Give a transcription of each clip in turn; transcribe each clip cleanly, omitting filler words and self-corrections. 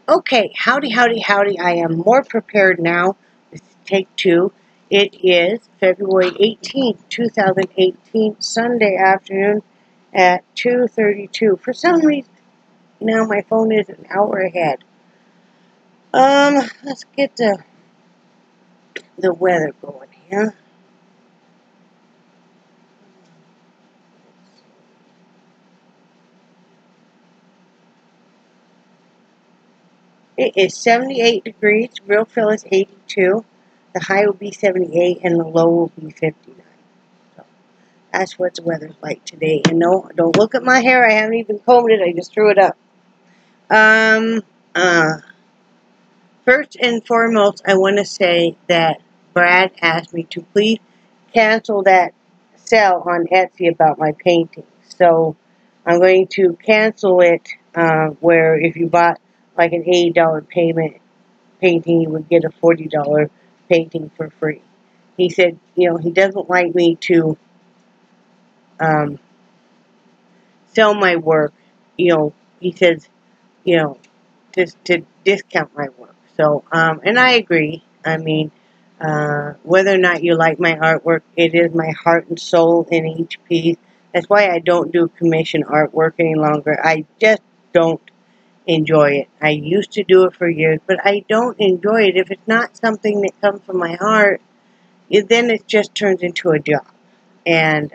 Okay, howdy, howdy, howdy. I am more prepared now. This is take two. It is February 18th, 2018, Sunday afternoon at 2:32. For some reason, now my phone is an hour ahead. Let's get the weather going here. It is 78 degrees. Real feel is 82. The high will be 78 and the low will be 59. So that's what the weather's like today. And no, don't look at my hair. I haven't even combed it. I just threw it up. First and foremost, I want to say that Brad asked me to please cancel that sale on Etsy about my painting. So I'm going to cancel it, where if you bought like an $80 painting, you would get a $40 painting for free. He said, he doesn't like me to sell my work. He says, just to discount my work. So, and I agree. I mean, whether or not you like my artwork, it is my heart and soul in each piece. That's why I don't do commission artwork any longer. I just don't enjoy it. I used to do it for years, but I don't enjoy it. If it's not something that comes from my heart, then it just turns into a job. And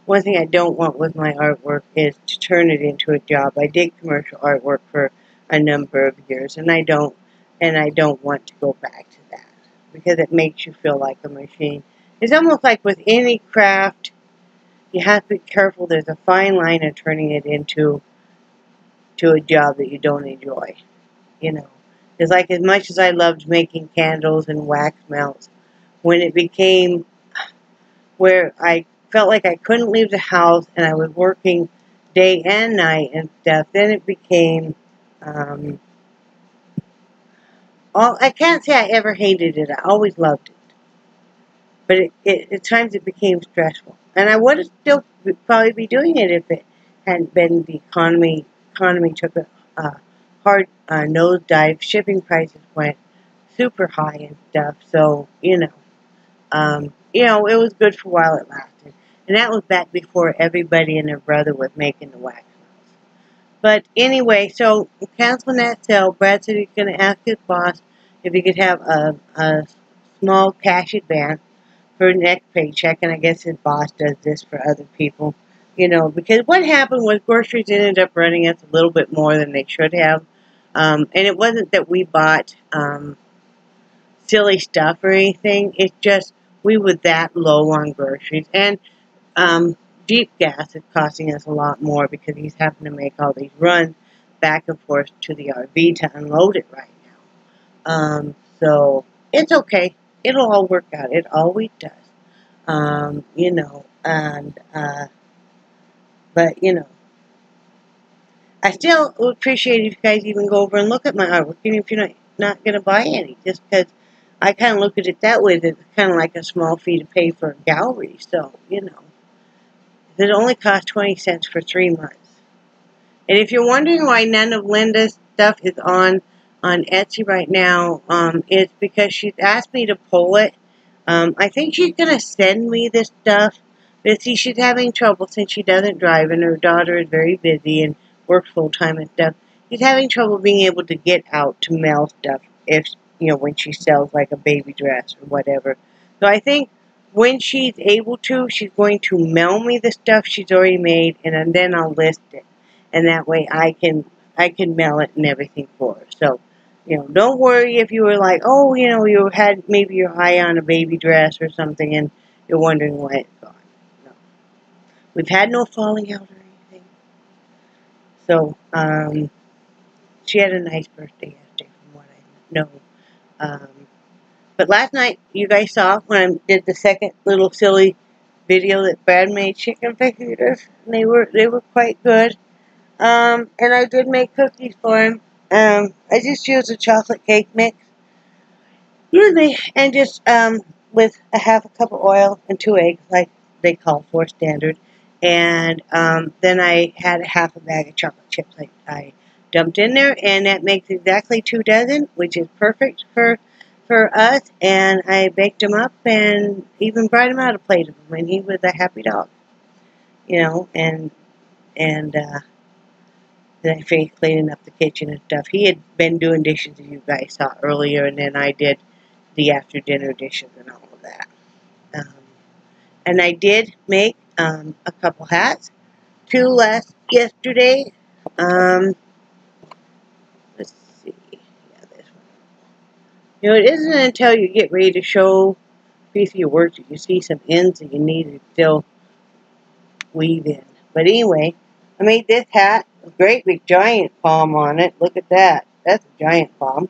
one thing I don't want with my artwork is to turn it into a job. I did commercial artwork for a number of years, and I don't want to go back to that because it makes you feel like a machine. It's almost like with any craft, you have to be careful. There's a fine line of turning it into a job that you don't enjoy. It's like, as much as I loved making candles and wax melts, when it became where I felt like I couldn't leave the house and I was working day and night and stuff, then it became, I can't say I ever hated it. I always loved it. But at times it became stressful. And I would have still probably be doing it if it hadn't been the economy took a hard nosedive. Shipping prices went super high and stuff. So, it was good for a while it lasted. And that was back before everybody and their brother was making the wax melts. But anyway, so canceling that sale, Brad said he's going to ask his boss if he could have a small cash advance for next paycheck, and I guess his boss does this for other people, because what happened was groceries ended up running us a little bit more than they should have, and it wasn't that we bought silly stuff or anything. It's just we were that low on groceries, and Jeep gas is costing us a lot more because he's having to make all these runs back and forth to the RV to unload it right now. So it's okay. It'll all work out. It always does. But I still would appreciate if you guys even go over and look at my artwork, even if you're not going to buy any, just because I kind of look at it that way, that it's kind of like a small fee to pay for a gallery. So, it only costs 20 cents for 3 months. And if you're wondering why none of Linda's stuff is on Etsy right now, it's because she's asked me to pull it. I think she's going to send me this stuff. But see, she's having trouble since she doesn't drive and her daughter is very busy and works full-time and stuff. She's having trouble being able to get out to mail stuff when she sells like a baby dress or whatever. So I think when she's able to, she's going to mail me the stuff she's already made, and then I'll list it. And that way I can mail it and everything for her. So, don't worry if you were like, oh, you had maybe your eye on a baby dress or something and you're wondering why it's gone. No. We've had no falling out or anything. So, she had a nice birthday yesterday from what I know. But last night, you guys saw when I did the second little silly video that Brad made chicken fajitas. And they were quite good. And I did make cookies for him. I just used a chocolate cake mix. Usually, and just with a half a cup of oil and 2 eggs, like they call for standard. And then I had half a bag of chocolate chips I dumped in there, and that makes exactly 2 dozen, which is perfect for us. And I baked him up and even brought him out a plate of them, and he was a happy dog, you know. And then I finished cleaning up the kitchen and stuff. He had been doing dishes, as you guys saw earlier, and then I did the after dinner dishes and all of that. And I did make a couple hats, 2 last yesterday. Let's see. Yeah, this one. You know, it isn't until you get ready to show a piece of your work that you see some ends that you need to still weave in. But anyway, I made this hat, a great big giant palm on it. Look at that. That's a giant palm.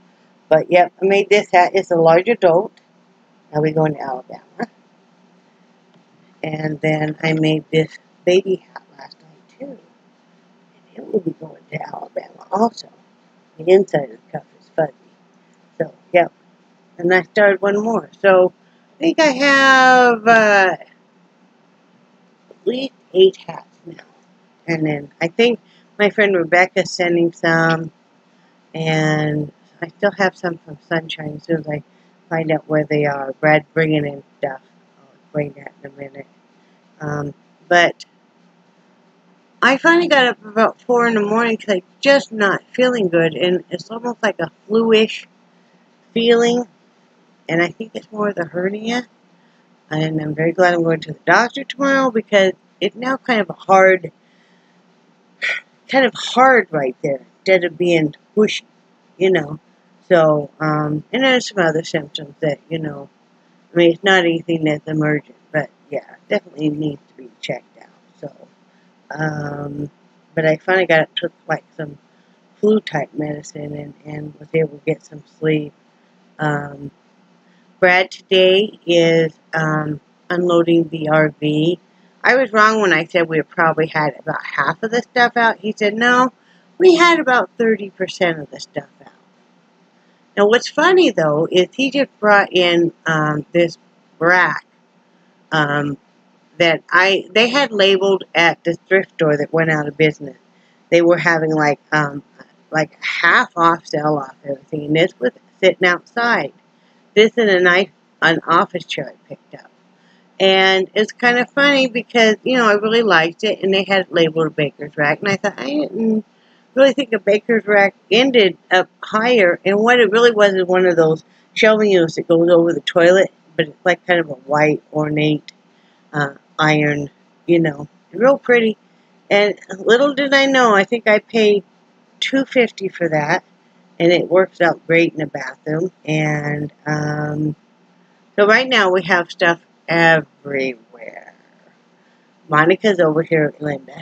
But yep, I made this hat. It's a large adult. Now we're going to Alabama. And then I made this baby hat last night too. And it will be going to Alabama also. The inside of the cuff is fuzzy. So, yep. And I started one more. So, I think I have at least 8 hats now. And then I think my friend Rebecca's sending some. And I still have some from Sunshine as soon as I find out where they are. Brad's bringing in stuff. I'll explain that in a minute. But I finally got up about 4 in the morning because I'm just not feeling good. And it's almost like a flu-ish feeling. And I think it's more the hernia. And I'm very glad I'm going to the doctor tomorrow because it's now kind of hard right there instead of being pushy, you know. So, and there's some other symptoms that, you know, I mean, it's not anything that's emergent, but yeah, definitely needs to be checked out. So, but I finally took like some flu type medicine and was able to get some sleep. Brad today is unloading the RV. I was wrong when I said we probably had about half of the stuff out. He said, no, we had about 30% of the stuff out. Now, what's funny, though, is he just brought in this rack that they had labeled at the thrift store that went out of business. They were having like a half off sell off everything, and this was sitting outside. This and an office chair I picked up. And it's kind of funny because, you know, I really liked it, and they had it labeled a baker's rack. And I thought, I didn't really think a baker's rack ended up higher. And what it really was is one of those shelving units that goes over the toilet, but it's like kind of a white, ornate iron, you know, real pretty. And little did I know, I think I paid $2.50 for that. And it works out great in the bathroom. And so right now we have stuff everywhere. Monica's over here at Linda.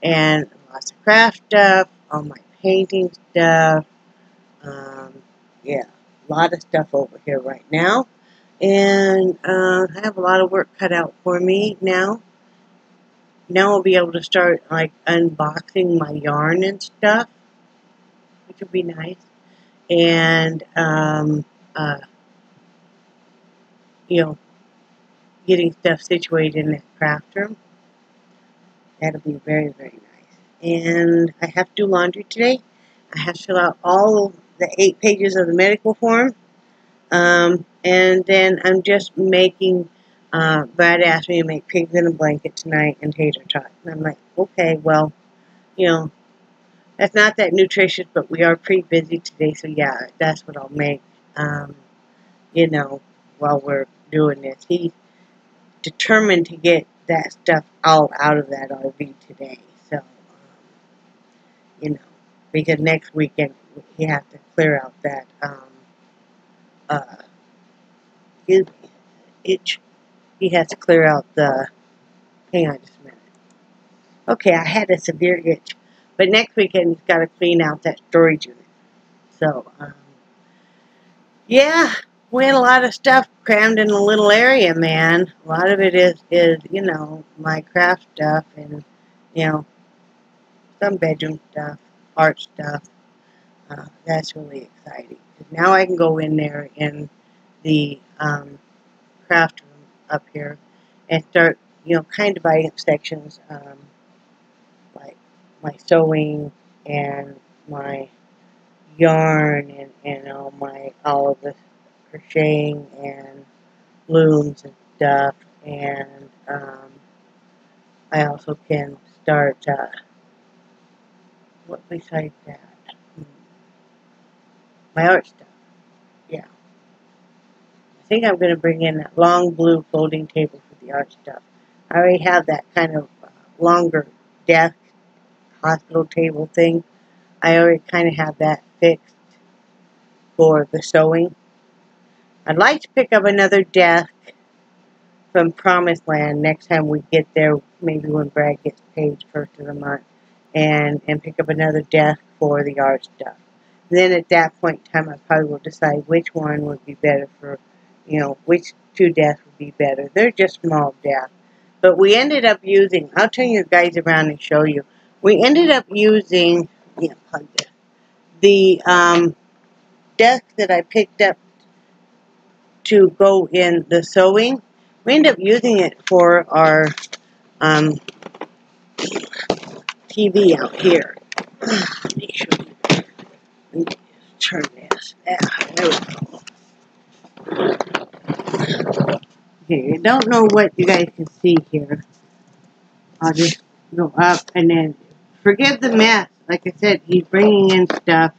And lots of craft stuff, all my painting stuff. Yeah, a lot of stuff over here right now. And I have a lot of work cut out for me now. Now I'll be able to start like unboxing my yarn and stuff, which would be nice. And you know, getting stuff situated in that craft room. That'll be very, very nice. And I have to do laundry today. I have to fill out all the 8 pages of the medical form. And then I'm just making, Brad asked me to make pigs in a blanket tonight and tater tots. And I'm like, okay, well, you know, that's not that nutritious, but we are pretty busy today. So yeah, that's what I'll make, you know, while we're doing this. He's determined to get that stuff all out of that RV today. So, you know, because next weekend he has to clear out that, excuse me, itch. He has to clear out the, hang on just a minute. Okay, I had a severe itch. But next weekend he's got to clean out that storage unit. So, yeah, we had a lot of stuff crammed in a little area, man. A lot of it is you know, my craft stuff and, you know, some bedroom stuff, art stuff. That's really exciting. Now I can go in there in the craft room up here and start, kind of item sections, like my sewing and my yarn and all of the crocheting and looms and stuff, and I also can start, what besides that? My art stuff, yeah. I think I'm going to bring in that long blue folding table for the art stuff. I already have that kind of longer desk hospital table thing. I already kind of have that fixed for the sewing. I'd like to pick up another desk from Promised Land next time we get there, maybe when Brad gets paid first of the month, and pick up another desk for the art stuff. Then at that point in time, I probably will decide which one would be better for, which two desks would be better. They're just small desks. But we ended up using, I'll turn you guys around and show you. We ended up using, the desk that I picked up to go in the sewing. We ended up using it for our TV out here. Let me show you. Let me just turn this. There we go. Okay, I don't know what you guys can see here. I'll just go up and then forgive the mess. Like I said, he's bringing in stuff.